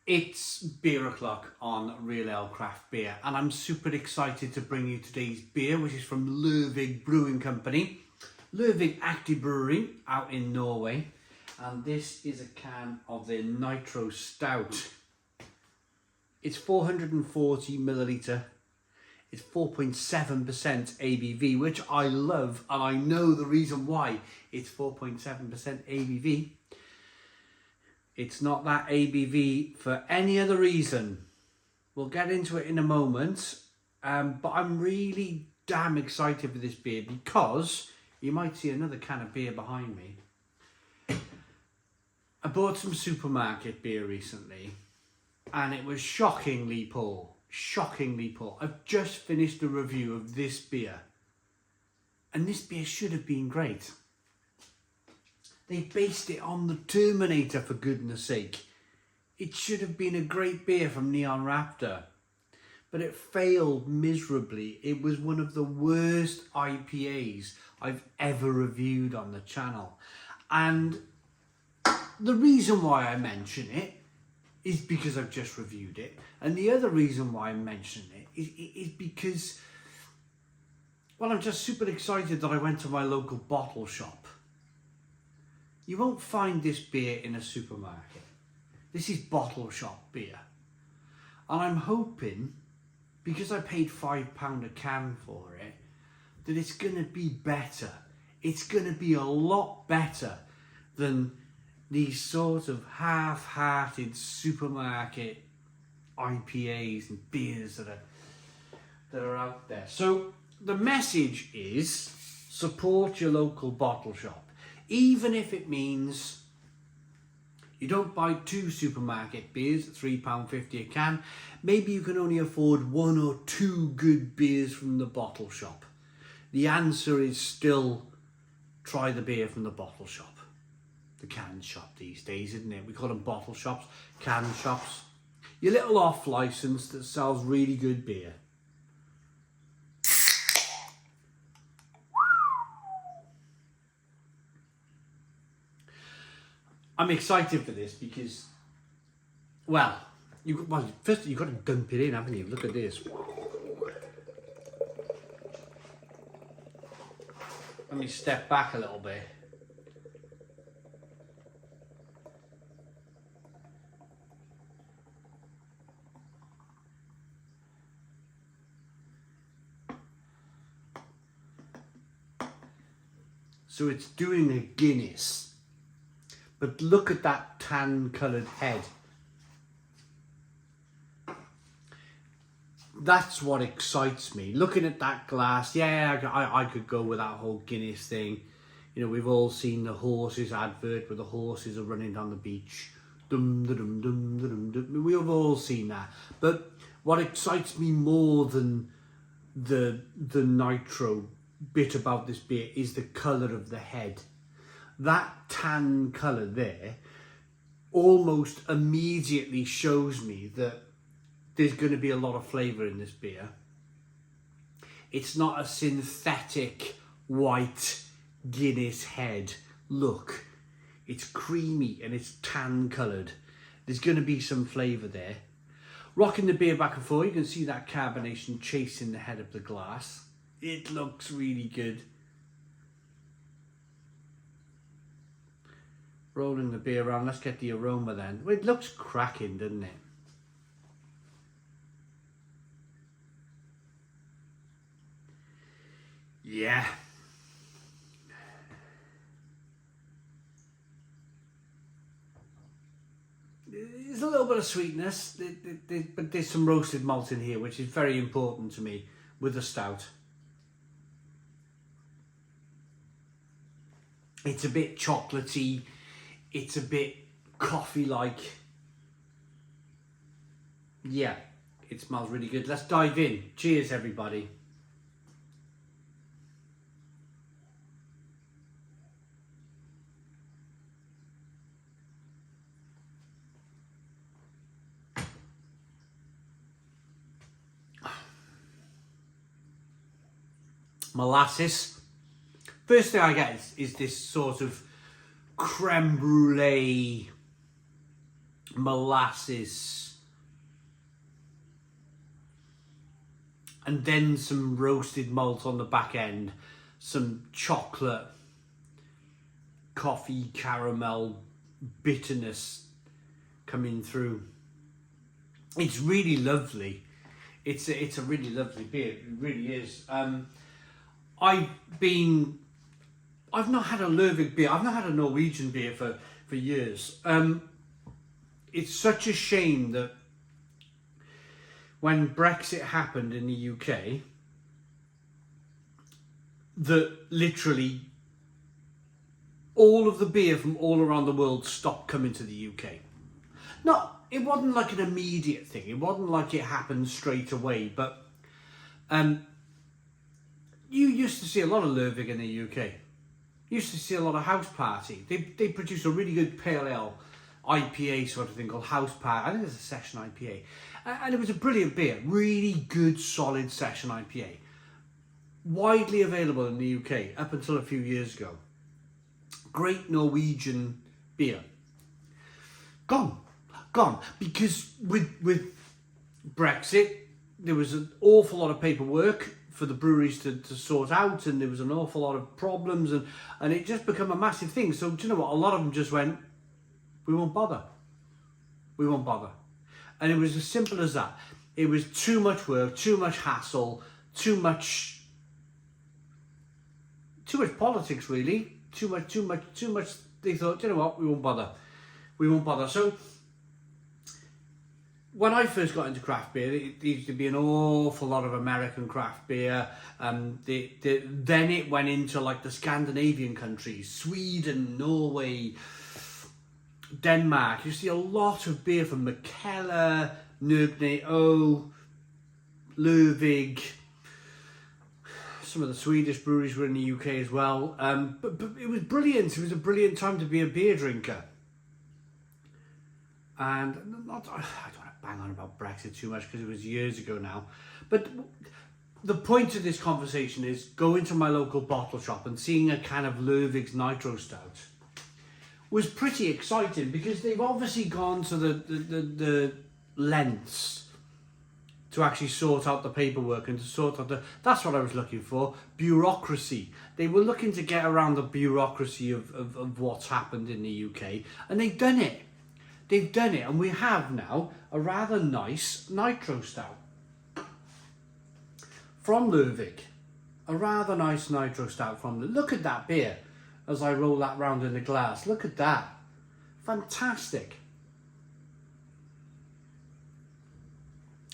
It's beer o'clock on Real Ale Craft Beer, and I'm super excited to bring you today's beer, which is from Lervig Brewing Company, Lervig Aktiebryggeri out in Norway, and this is a can of their Nitro Stout. It's 440 milliliter. It's 4.7% ABV, which I love, and I know the reason why it's 4.7% ABV. It's not that ABV for any other reason. We'll get into it in a moment, but I'm really damn excited for this beer because you might see another can of beer behind me. I bought some supermarket beer recently, and it was shockingly poor. Shockingly poor. I've just finished a review of this beer, and this beer should have been great. They based it on the Terminator, for goodness sake. It should have been a great beer from Neon Raptor, but it failed miserably. It was one of the worst IPAs I've ever reviewed on the channel. And the reason why I mention it is because I've just reviewed it. And the other reason why I mention it is because, well, I'm just super excited that I went to my local bottle shop. You won't find this beer in a supermarket. This is bottle shop beer. And I'm hoping, because I paid £5 a can for it, that it's going to be better. It's going to be a lot better than these sort of half-hearted supermarket IPAs and beers that are out there. So the message is support your local bottle shop. Even if it means you don't buy 2 supermarket beers at £3.50 a can, maybe you can only afford 1 or 2 good beers from the bottle shop. The answer is still try the beer from the bottle shop. The can shop these days, isn't it? We call them bottle shops, can shops. Your little off license that sells really good beer. I'm excited for this because, first you've got to dump it in, haven't you? Look at this. Let me step back a little bit. So it's doing a Guinness. But look at that tan-coloured head. That's what excites me. Looking at that glass, yeah, I could go with that whole Guinness thing. You know, we've all seen the horses advert where the horses are running down the beach. Dum, dum, dum, dum, dum. We've all seen that. But what excites me more than the nitro bit about this beer is the colour of the head. That tan colour there almost immediately shows me that there's going to be a lot of flavour in this beer. It's not a synthetic white Guinness head look. It's creamy and it's tan coloured. There's going to be some flavour there. Rocking the beer back and forth, you can see that carbonation chasing the head of the glass. It looks really good. Rolling the beer around, let's get the aroma then. Well, it looks cracking, doesn't it? Yeah. There's a little bit of sweetness, but there's some roasted malt in here, which is very important to me with a stout. It's a bit chocolatey. It's a bit coffee-like. Yeah, it smells really good. Let's dive in. Cheers, everybody. Molasses. First thing I get is this sort of creme brulee molasses, and then some roasted malt on the back end, some chocolate, coffee, caramel, bitterness coming through. It's really lovely. It's a really lovely beer. It really is. I've not had a Lervig beer. I've not had a Norwegian beer for years. It's such a shame that when Brexit happened in the UK, that literally all of the beer from all around the world stopped coming to the UK. It wasn't like an immediate thing. It wasn't like it happened straight away. But you used to see a lot of Lervig in the UK. You used to see a lot of House Party. They produce a really good pale ale IPA sort of thing called House Party. I think it's a session IPA. And it was a brilliant beer. Really good, solid session IPA. Widely available in the UK up until a few years ago. Great Norwegian beer. Gone. Because with Brexit, there was an awful lot of paperwork for the breweries to sort out, and there was an awful lot of problems, and it just became a massive thing. So do you know what? A lot of them just went, we won't bother. And it was as simple as that. It was too much work, too much hassle, too much politics, really. Too much. They thought, you know what? We won't bother. So when I first got into craft beer, it used to be an awful lot of American craft beer. Then it went into like the Scandinavian countries, Sweden, Norway, Denmark. You see a lot of beer from Mikkeller, Nögne, Lervig. Some of the Swedish breweries were in the UK as well. But it was brilliant. It was a brilliant time to be a beer drinker. And I don't want to bang on about Brexit too much because it was years ago now. But the point of this conversation is going to my local bottle shop and seeing a can of Lervig's Nitro Stout was pretty exciting because they've obviously gone to the lengths to actually sort out the paperwork and to sort out that's what I was looking for, bureaucracy. They were looking to get around the bureaucracy of what's happened in the UK, and they've done it. And we have now a rather nice Nitro Stout from Lervig. A rather nice Nitro Stout from Lervig. Look at that beer as I roll that round in the glass. Look at that. Fantastic.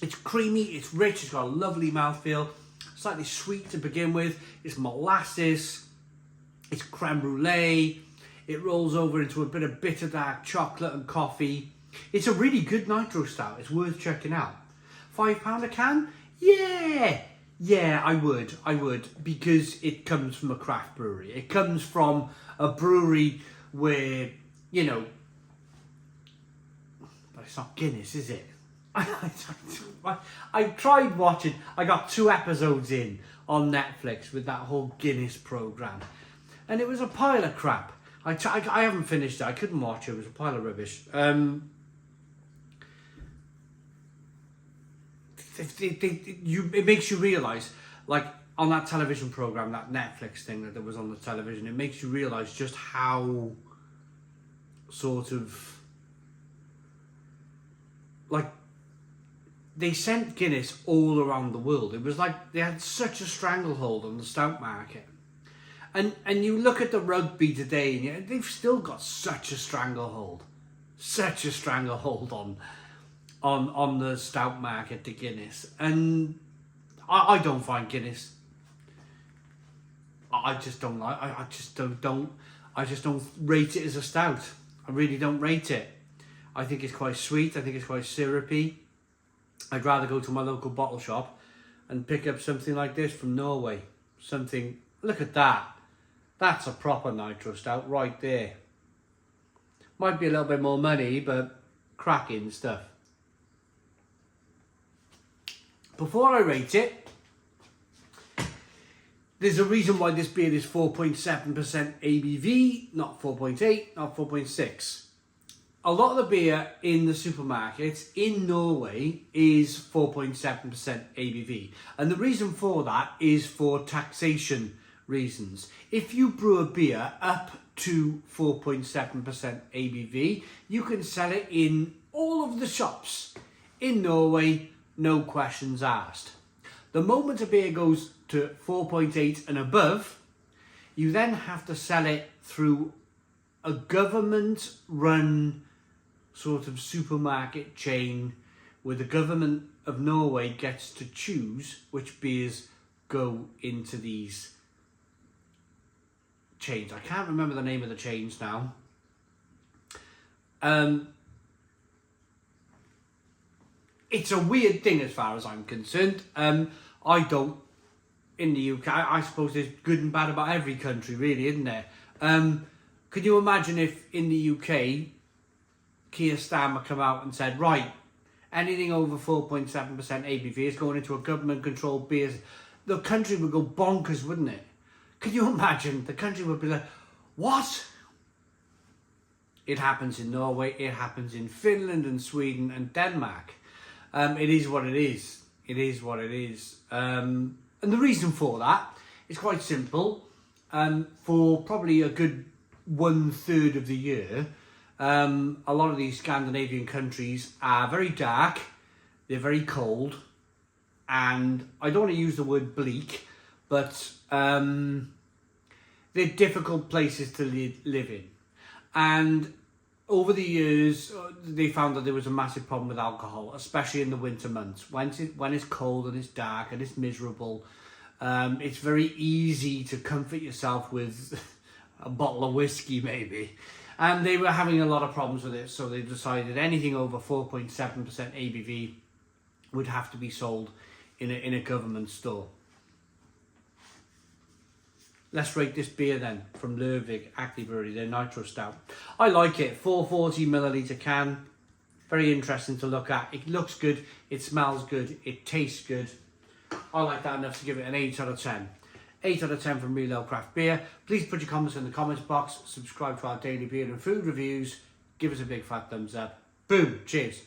It's creamy, it's rich, it's got a lovely mouthfeel, slightly sweet to begin with. It's molasses, it's creme brulee. It rolls over into a bit of bitter dark chocolate and coffee. It's a really good Nitro Stout. It's worth checking out. £5 a can? Yeah, I would, because it comes from a craft brewery. It comes from a brewery where, you know, but it's not Guinness, is it? I tried watching, I got 2 episodes in on Netflix with that whole Guinness program, and it was a pile of crap. I haven't finished it, I couldn't watch it, it was a pile of rubbish. It makes you realise, like on that television program, that Netflix thing that was on the television, it makes you realise just how sort of, like, they sent Guinness all around the world. It was like they had such a stranglehold on the stout market. And you look at the rugby today, and they've still got such a stranglehold on the stout market to Guinness. And I don't find Guinness. I just don't like. I just don't rate it as a stout. I really don't rate it. I think it's quite sweet. I think it's quite syrupy. I'd rather go to my local bottle shop and pick up something like this from Norway. Something. Look at that. That's a proper Nitro Stout right there. Might be a little bit more money, but cracking stuff. Before I rate it, there's a reason why this beer is 4.7% ABV, not 4.8, not 4.6. a lot of the beer in the supermarkets in Norway is 4.7% ABV. And the reason for that is for taxation reasons. If you brew a beer up to 4.7% ABV, you can sell it in all of the shops in Norway, no questions asked. The moment a beer goes to 4.8 and above, you then have to sell it through a government-run sort of supermarket chain where the government of Norway gets to choose which beers go into these chains. I can't remember the name of the chains now. It's a weird thing as far as I'm concerned. I don't, in the UK, I suppose there's good and bad about every country really, isn't there? Could you imagine if in the UK, Keir Starmer come out and said, right, anything over 4.7% ABV is going into a government-controlled beer. The country would go bonkers, wouldn't it? Could you imagine? The country would be like, what? It happens in Norway, it happens in Finland and Sweden and Denmark. It is what it is. It is what it is. And the reason for that is quite simple. For probably a good 1/3 of the year, a lot of these Scandinavian countries are very dark, they're very cold, and I don't want to use the word bleak, but they're difficult places to live in. And over the years, they found that there was a massive problem with alcohol, especially in the winter months. When it's cold and it's dark and it's miserable, it's very easy to comfort yourself with a bottle of whiskey maybe. And they were having a lot of problems with it, so they decided anything over 4.7% ABV would have to be sold in a government store. Let's rate this beer then, from Lervig Aktiebryggeri, their Nitro Stout. I like it, 440ml can. Very interesting to look at. It looks good, it smells good, it tastes good. I like that enough to give it an 8 out of 10. 8 out of 10 from Real Ale Craft Beer. Please put your comments in the comments box, subscribe to our daily beer and food reviews, give us a big fat thumbs up. Boom, cheers.